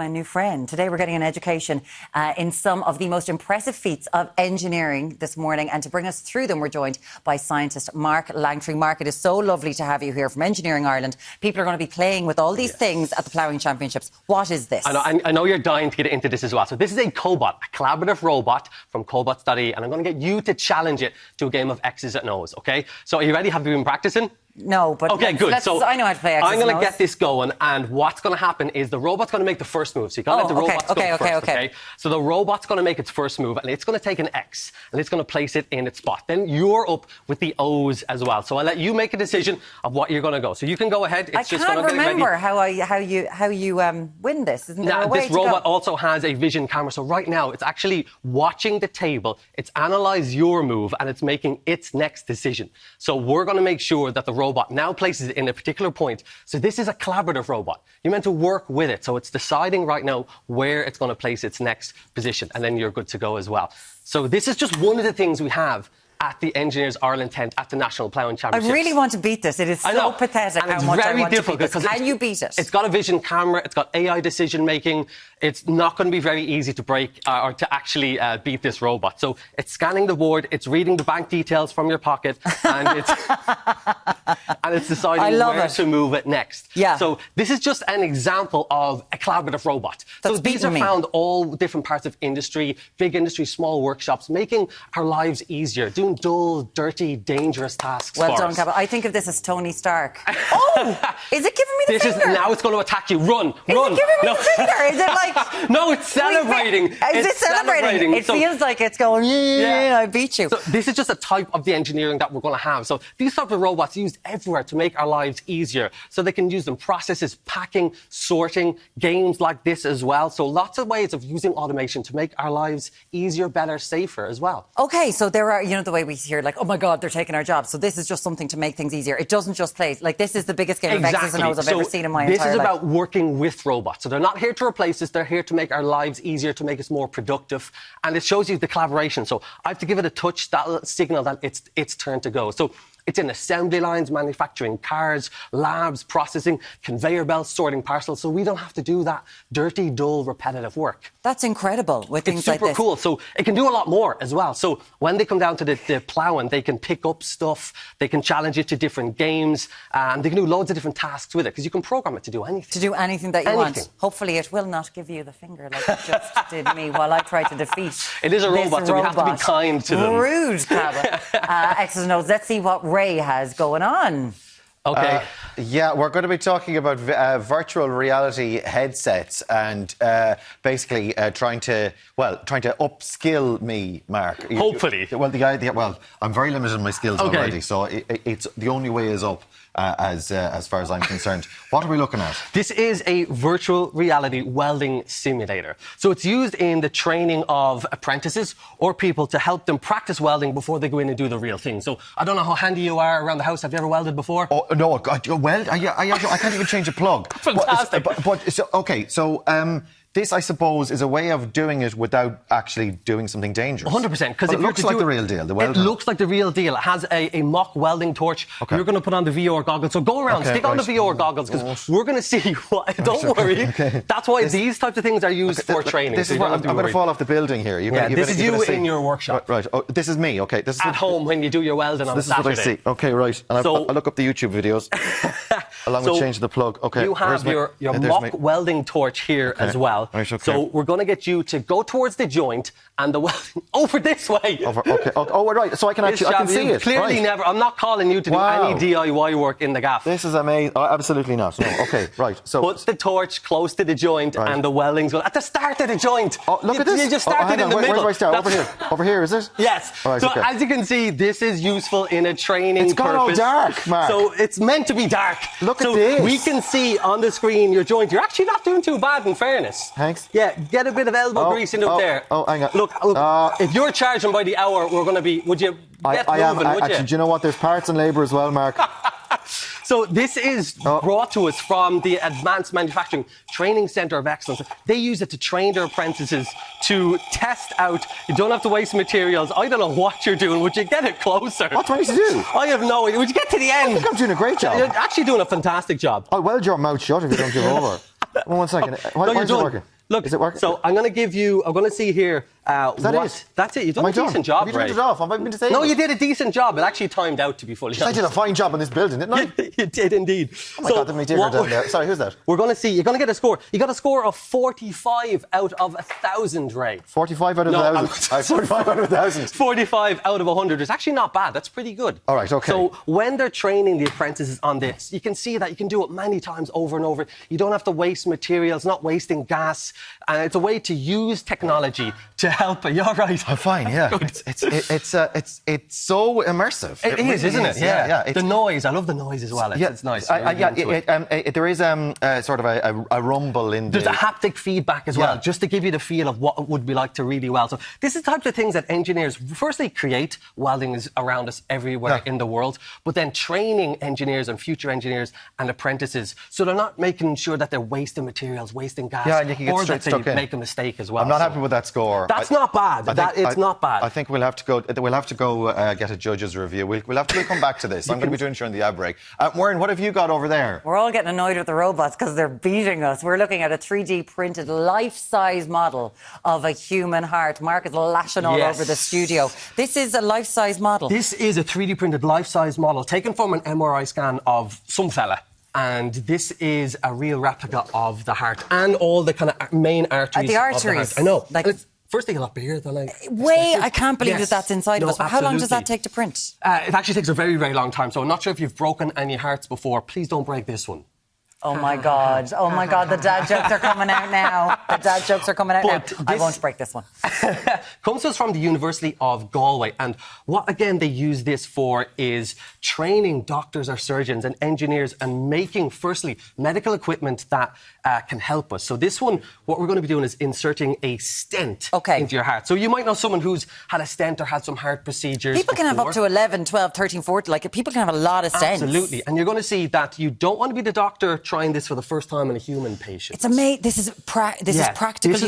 my new friend. Today we're getting an education in some of the most impressive feats of engineering this morning, and to bring us through them we're joined by scientist Mark Langtry. Mark, it is so lovely to have you here from Engineering Ireland. People are going to be playing with all these things at the Ploughing Championships. What is this? I know you're dying to get into this as well. So this is a 𝗜𝗿𝗲𝗹, a collaborative robot from 𝗜𝗿𝗲𝗹, and I'm going to get you to challenge it to a game of X's and O's, OK? So are you ready? Have you been practicing? No, but okay, good. So I know how to play X's I'm going to and get this going, and what's going to happen is the robot's going to make the first move. So you got to let the robots go first, okay? So the robot's going to make its first move, and it's going to take an X, and it's going to place it in its spot. Then you're up with the O's as well. So I'll let you make a decision of what you're going to go. So you can go ahead. I can't remember how you win this. Isn't there a way this robot also has a vision camera. So right now, it's actually watching the table. It's analysed your move, and it's making its next decision. So we're going to make sure that the robot now places it in a particular point. So this is a collaborative robot. You're meant to work with it. So it's deciding right now where it's going to place its next position, and then you're good to go as well. So this is just one of the things we have at the Engineers Ireland tent at the National Ploughing Championships. I really want to beat this. It is so pathetic how much I want to beat this. Can you beat it? It's got a vision camera. It's got AI decision making. It's not going to be very easy to break or to actually beat this robot. So it's scanning the board. It's reading the bank details from your pocket, and it's deciding where to move it next. Yeah. So this is just an example of a collaborative robot. That's so these are found all different parts of industry, big industry, small workshops, making our lives easier, doing dull, dirty, dangerous tasks. Well done, Cabot. I think of this as Tony Stark. Oh, is it giving me the finger? Now it's going to attack you. Run, run. Is it giving me the finger? Is it like? No, it's celebrating. Is it celebrating? It feels like it's going, yeah, I beat you. So this is just a type of the engineering that we're going to have. So these types of robots are used everywhere to make our lives easier. So they can use them processes, packing, sorting, games like this as well. So lots of ways of using automation to make our lives easier, better, safer as well. OK, so there are, you know, the way we hear, like, oh my God, they're taking our jobs. So this is just something to make things easier. It doesn't just play. Like, this is the biggest game of X's and O's I've ever seen in my entire life. This is about working with robots. So they're not here to replace us. They're here to make our lives easier, to make us more productive. And it shows you the collaboration. So I have to give it a touch, that'll signal that it's its turn to go. So it's in assembly lines, manufacturing cars, labs, processing, conveyor belts, sorting parcels. So we don't have to do that dirty, dull, repetitive work. That's incredible with things like this. It's super cool. So it can do a lot more as well. So when they come down to the ploughing, they can pick up stuff. They can challenge it to different games. And they can do loads of different tasks with it, because you can program it to do anything. To do anything that you want. Hopefully it will not give you the finger like it just did me while I tried to defeat It is a robot, so we have to be kind to them. Rude, Cabot. X's and O's. Let's see what Ray has going on. Okay. Yeah, we're going to be talking about virtual reality headsets and basically trying to upskill me, Mark. Hopefully. Well, I'm very limited in my skills already, so it's the only way is up. As far as I'm concerned. What are we looking at? This is a virtual reality welding simulator. So it's used in the training of apprentices or people to help them practice welding before they go in and do the real thing. So I don't know how handy you are around the house. Have you ever welded before? Oh, no, I can't even change a plug. Fantastic. This, I suppose, is a way of doing it without actually doing something dangerous. 100%. Because it looks like the real deal. It looks like the real deal. It has a mock welding torch. Okay. You're going to put on the VR goggles. So go around, stick on the VR goggles, because we're going to see what... Don't worry. Okay. That's why these types of things are used for training. This is where I'm going to fall off the building here. This is you in your workshop. Right. Oh, this is me. Okay. This is at home when you do your welding on Saturday. This is what I see. Okay, right. And I look up the YouTube videos along with changing the plug. Okay. You have your mock welding torch here as well. Right, okay. So we're going to get you to go towards the joint and the welding over this way. Okay. Oh, right. So I can see it. Clearly never. I'm not calling you to do any DIY work in the gaff. This is amazing. Oh, absolutely not. No. Okay. Right. So put the torch close to the joint, and the welding's going at the start of the joint. Oh, look at this. You just started in the middle. Where do I start? Over here. Over here, is it? Yes. Right, so as you can see, this is useful in a training It's gone all dark, Mark. So it's meant to be dark. Look at this. We can see on the screen your joint. You're actually not doing too bad, in fairness. Thanks. Yeah. Get a bit of elbow grease into it there. Oh, hang on. Look, if you're charging by the hour, we're going to be... Would you get moving, would you? Actually, do you know what? There's parts and labour as well, Mark. So this is brought to us from the Advanced Manufacturing Training Centre of Excellence. They use it to train their apprentices to test out. You don't have to waste materials. I don't know what you're doing. Would you get it closer? What do I need to do? I have no idea. Would you get to the end? I think I'm doing a great job. You're actually doing a fantastic job. I'll weld your mouth shut if you don't give over. One second. Why is it working? Look, is it working? So I'm going to see here. Is that it? That's it. You've done a decent job, Have you turned it off? Have I been disabled? No, you did a decent job. It actually timed out, to be fully honest. I did a fine job in this building, didn't I? You did indeed. Oh my God, my digger down there. Sorry, who's that? We're going to see. You're going to get a score. You got a score of 45 out of 1,000, Ray. 45 out of 1,000. 45 out of 1,000. 45 out of 100 is actually not bad. That's pretty good. All right, okay. So when they're training the apprentices on this, you can see that you can do it many times over and over. You don't have to waste materials, not wasting gas. And it's a way to use technology to help. You're right. I'm fine, yeah. It's so immersive. It is, isn't it? Yeah. The noise. I love the noise as well. It's nice. There is sort of a rumble in There's a haptic feedback as well, just to give you the feel of what it would be like to really weld. So this is the types of things that engineers, firstly, create. Welding is around us everywhere in the world. But then training engineers and future engineers and apprentices, so they're not making sure that they're wasting materials, wasting gas, and you can get or that they make a mistake as well. I'm not happy with that score. That's not bad. It's not bad. I think we'll have to go get a judge's review. We'll come back to this. I'm going to be doing during the ad break. Maureen, what have you got over there? We're all getting annoyed with the robots because they're beating us. We're looking at a 3D printed life-size model of a human heart. Mark is lashing all over the studio. This is a life-size model. This is a 3D printed life-size model taken from an MRI scan of some fella. And this is a real replica of the heart and all the kind of main arteries. The arteries. Of the heart. I know. Like, it's firstly a lot bigger than I can't believe that that's inside of us. But how long does that take to print? It actually takes a very, very long time. So I'm not sure if you've broken any hearts before. Please don't break this one. Oh my God, the dad jokes are coming out now. I won't break this one. Comes to us from the University of Galway. And what, again, they use this for is training doctors or surgeons and engineers and making, firstly, medical equipment that can help us. So this one, what we're going to be doing is inserting a stent into your heart. So you might know someone who's had a stent or had some heart procedures People can have up to 11, 12, 13, 14. Like, people can have a lot of stents. Absolutely. And you're going to see that you don't want to be the doctor trying this for the first time in a human patient. It's amazing. This is practical This is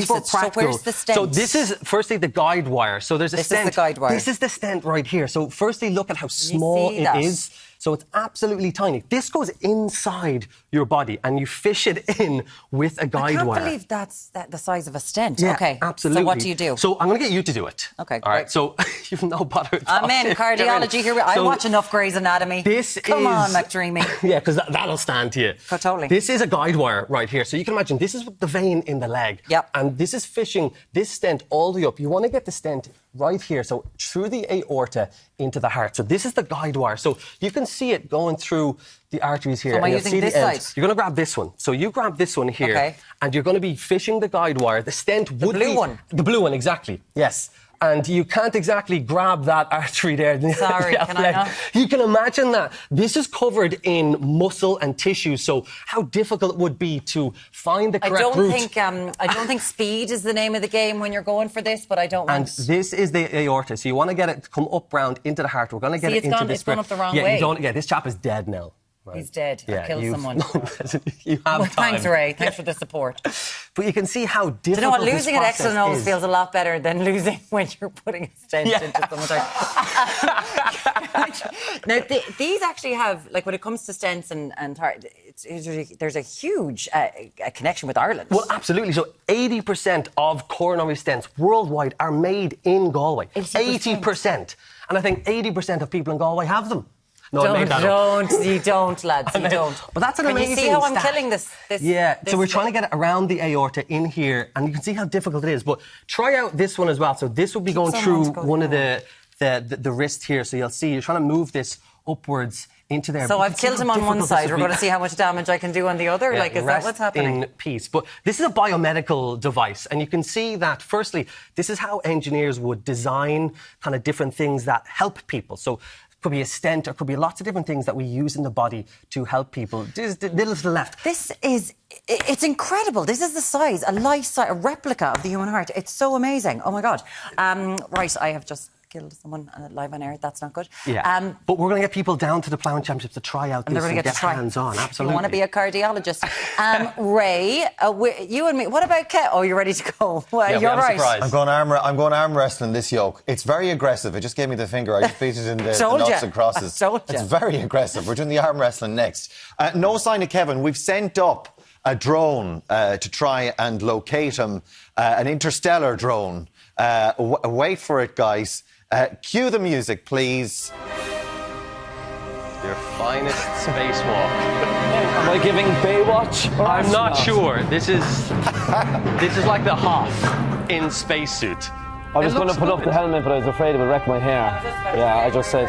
for usage. practical. So where's the stent? So this is, firstly, the guide wire. So there's a stent. This is the guide wire. This is the stent right here. So firstly, look at how small it is. So it's absolutely tiny. This goes inside your body and you fish it in with a guide wire. I can't believe that's the size of a stent. Yeah, okay, absolutely. So what do you do? So I'm going to get you to do it. Okay, all right. So you've no bother. I'm in cardiology here. I watch enough Grey's Anatomy. Come on, McDreamy. Yeah, because that'll stand to you. Oh, totally. This is a guide wire right here. So you can imagine this is the vein in the leg. Yep. And this is fishing this stent all the way up. You want to get the stent right here, so through the aorta into the heart. So this is the guide wire. So you can see it going through the arteries here. So am I using this side? You're going to grab this one. So you grab this one here, and you're going to be fishing the guide wire. The stent would be... The blue one? The blue one, exactly. Yes. And you can't exactly grab that artery there. Sorry, can I not? You can imagine that. This is covered in muscle and tissue, so how difficult it would be to find the correct route. I don't think speed is the name of the game when you're going for this, but I don't want... And this is the aorta, so you want to get it to come up round into the heart. We're going to get it into this... It's gone up the wrong way. This chap is dead now. Right. He's dead. I killed someone. You have time. Thanks, Ray. Thanks for the support. But you can see how difficult you know what? Losing an this excellent always is. feels a lot better than losing when you're putting a stent into someone's heart. Now, these actually have, like, when it comes to stents and heart, there's a huge connection with Ireland. Well, absolutely. So 80% of coronary stents worldwide are made in Galway. 80%. And I think 80% of people in Galway have them. No, you don't, lads, you don't. But that's an amazing you see how I'm stat. killing this? So we're trying to get it around the aorta in here, and you can see how difficult it is. But try out this one as well. So this will be going through one of the wrist here. So you'll see, you're trying to move this upwards into there. So I've killed him on one side. We're going to see how much damage I can do on the other. Yeah, like, is that what's happening? In peace. But this is a biomedical device, and you can see that, firstly, this is how engineers would design kind of different things that help people. So could be a stent, or could be lots of different things that we use in the body to help people. This is little to the left. It's incredible. This is the size, a life-size, a replica of the human heart. It's so amazing. Oh my God. Right, I have just killed someone live on air. That's not good. Yeah. But we're going to get people down to the Ploughing Championships to try out this and get hands-on. Absolutely. You want to be a cardiologist. Ray, you and me, what about Ket? Oh, you're ready to go. Well, you're right. I'm going arm wrestling this yoke. It's very aggressive. It just gave me the finger. I just beat it in the knots and crosses. It's very aggressive. We're doing the arm wrestling next. No sign of Kevin. We've sent up a drone to try and locate him, an interstellar drone. Wait for it, guys. Cue the music, please. Your finest spacewalk. Am I giving Baywatch? I'm not sure. This is like the Hoff in spacesuit. I was going to put up the helmet, but I was afraid it would wreck my hair. Yeah, I just said,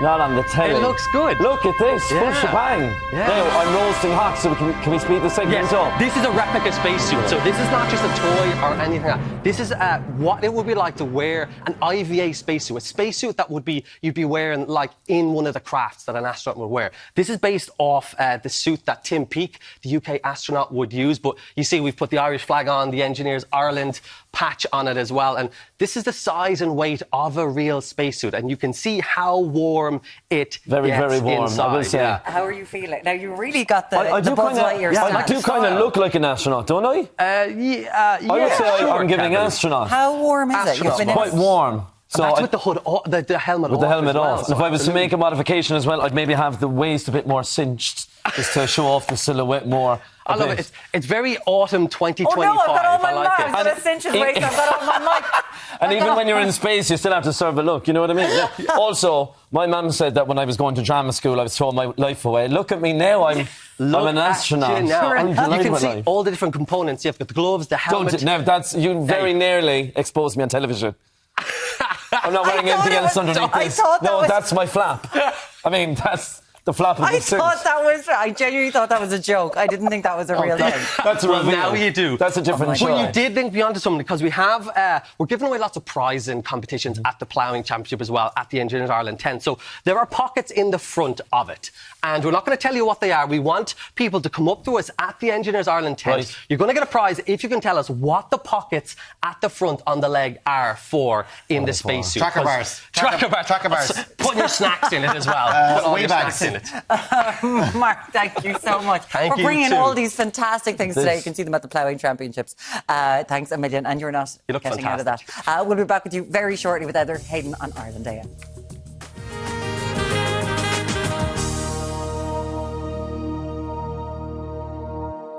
not on the telly. It looks good. Look at this, full Yeah. shebang. Yeah. Now, I'm roasting hot, so can we speed the segment Yes, up? this is a replica spacesuit, so this is not just a toy or anything like that. This is what it would be like to wear an IVA spacesuit, a spacesuit that you'd be wearing like in one of the crafts that an astronaut would wear. This is based off the suit that Tim Peake, the UK astronaut, would use, but you see we've put the Irish flag on, the Engineers Ireland patch on it as well, and this is the size and weight of a real spacesuit, and you can see how warm it Very, gets very warm, inside. I will say. Yeah. How are you feeling? Now, you really got the I do Buzz kinda- Lightyear I stance. do kind of look like an astronaut, don't I? I I would say I'm giving astronaut. How warm is it? Astronaut. You've been Quite warm. So That's I- with the hood, the helmet with off. the helmet as well, off. so And if I was to absolutely. make a modification as well, I'd maybe have the waist a bit more cinched, just to show off the silhouette more. I love it. It's very autumn 2025. Oh no, I've got all my I like marks. it. I've got a cinch his waist. I've got all my mic. And even when you're in space, you still have to serve a look, you know what I mean? Yeah. Also, my mum said that when I was going to drama school, I was throwing my life away. Look at me now, I'm an astronaut. You now. I'm You delighted can with see life. all the different components. You've got the gloves, the helmet. Now, you very nearly exposed me on television. I'm not wearing anything else underneath I this. thought that No, was- that's my flap. I mean, that's the flap of the suit. I genuinely thought that was a joke. I didn't think that was a real thing. That's a Well, reveal. now you do. That's a different show. Well, you did think beyond to something because we have we're giving away lots of prizes and competitions at the Ploughing Championship as well at the Engineers Ireland tent. So there are pockets in the front of it, and we're not going to tell you what they are. We want people to come up to us at the Engineers Ireland tent. Right. You're going to get a prize if you can tell us what the pockets at the front on the leg are for in the spacesuit. Tracker bars. Tracker bars. Put your snacks in it as well. Put all wee your bags. snacks in it. Mark, thank you so much Thank for you bringing too. all these fantastic things today. You can see them at the Ploughing Championships. Thanks a million, and you're not You look getting out of that. We'll be back with you very shortly with Heather Hayden on Ireland AM.